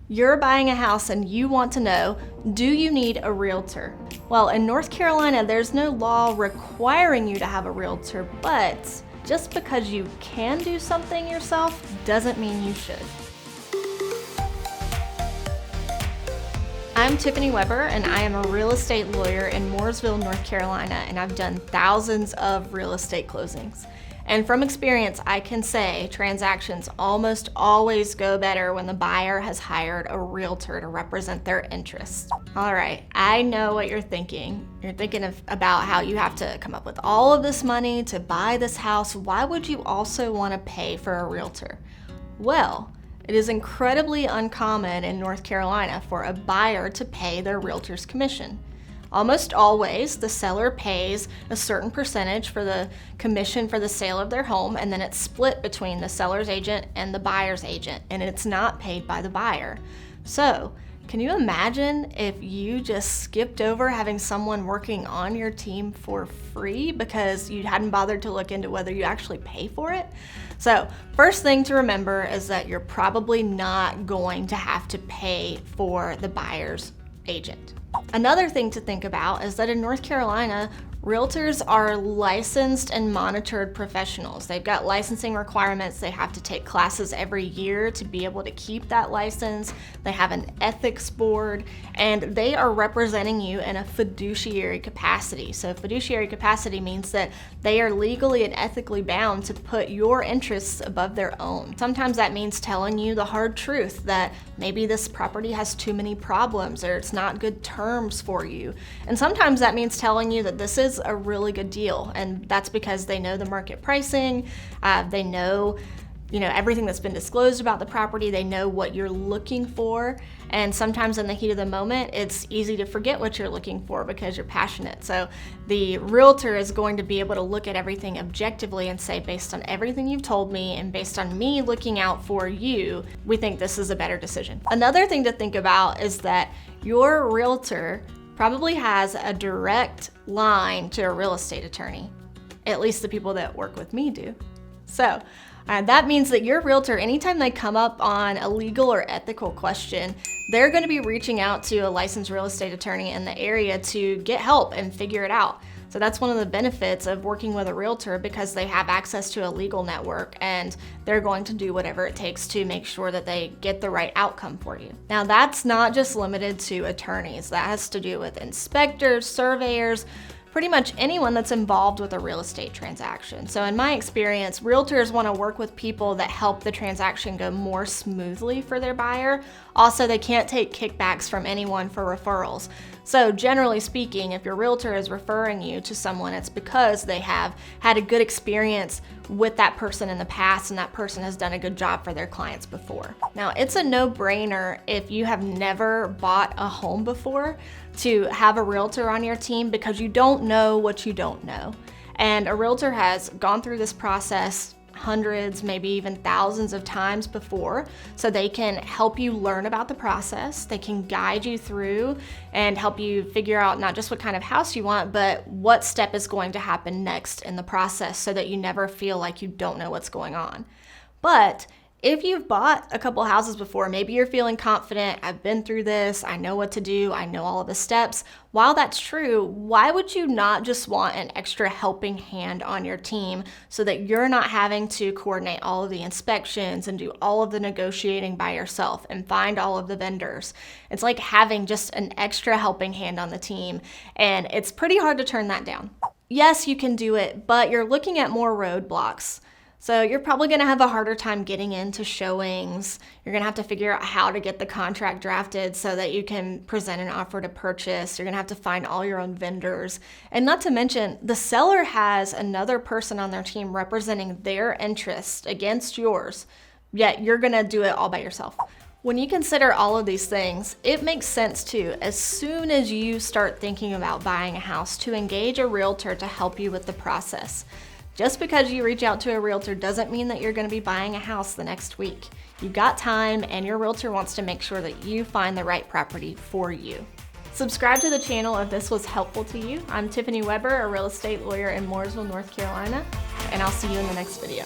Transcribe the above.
You're buying a house and you want to know, do you need a realtor? Well, in North Carolina, there's no law requiring you to have a realtor, but just because you can do something yourself doesn't mean you should. I'm Tiffany Weber, and I am a real estate lawyer in Mooresville, North Carolina, and I've done thousands of real estate closings. And from experience, I can say transactions almost always go better when the buyer has hired a realtor to represent their interests. All right, I know what you're thinking. You're thinking about how you have to come up with all of this money to buy this house. Why would you also want to pay for a realtor? Well, it is incredibly uncommon in North Carolina for a buyer to pay their realtor's commission. Almost always, the seller pays a certain percentage for the commission for the sale of their home, and then it's split between the seller's agent and the buyer's agent, and it's not paid by the buyer. So, can you imagine if you just skipped over having someone working on your team for free because you hadn't bothered to look into whether you actually pay for it? So, first thing to remember is that you're probably not going to have to pay for the buyer's agent. Another thing to think about is that in North Carolina, realtors are licensed and monitored professionals. They've got licensing requirements. They have to take classes every year to be able to keep that license. They have an ethics board, and they are representing you in a fiduciary capacity. So fiduciary capacity means that they are legally and ethically bound to put your interests above their own. Sometimes that means telling you the hard truth that maybe this property has too many problems or it's not good terms for you. And sometimes that means telling you that this is a really good deal, and that's because they know the market pricing, they know everything that's been disclosed about the property, they know what you're looking for, and sometimes in the heat of the moment, it's easy to forget what you're looking for because you're passionate. So the realtor is going to be able to look at everything objectively and say, based on everything you've told me and based on me looking out for you, we think this is a better decision. Another thing to think about is that your realtor probably has a direct line to a real estate attorney. At least the people that work with me do. So that means that your realtor, anytime they come up on a legal or ethical question, they're going to be reaching out to a licensed real estate attorney in the area to get help and figure it out. So that's one of the benefits of working with a realtor, because they have access to a legal network and they're going to do whatever it takes to make sure that they get the right outcome for you. Now, that's not just limited to attorneys. That has to do with inspectors, surveyors, pretty much anyone that's involved with a real estate transaction. So in my experience, realtors want to work with people that help the transaction go more smoothly for their buyer. Also, they can't take kickbacks from anyone for referrals. So generally speaking, if your realtor is referring you to someone, it's because they have had a good experience with that person in the past and that person has done a good job for their clients before. Now, it's a no-brainer if you have never bought a home before to have a realtor on your team, because you don't know what you don't know. And a realtor has gone through this process hundreds, maybe even thousands of times before, so they can help you learn about the process. They can guide you through and help you figure out not just what kind of house you want, but what step is going to happen next in the process, so that you never feel like you don't know what's going on. But if you've bought a couple houses before, maybe you're feeling confident, I've been through this, I know what to do, I know all of the steps. While that's true, why would you not just want an extra helping hand on your team so that you're not having to coordinate all of the inspections and do all of the negotiating by yourself and find all of the vendors? It's like having just an extra helping hand on the team, and it's pretty hard to turn that down. Yes, you can do it, but you're looking at more roadblocks. So you're probably going to have a harder time getting into showings. You're going to have to figure out how to get the contract drafted so that you can present an offer to purchase. You're going to have to find all your own vendors. And not to mention, the seller has another person on their team representing their interest against yours, yet you're going to do it all by yourself. When you consider all of these things, it makes sense too, as soon as you start thinking about buying a house, to engage a realtor to help you with the process. Just because you reach out to a realtor doesn't mean that you're going to be buying a house the next week. You've got time, and your realtor wants to make sure that you find the right property for you. Subscribe to the channel if this was helpful to you. I'm Tiffany Weber, a real estate lawyer in Mooresville, North Carolina, and I'll see you in the next video.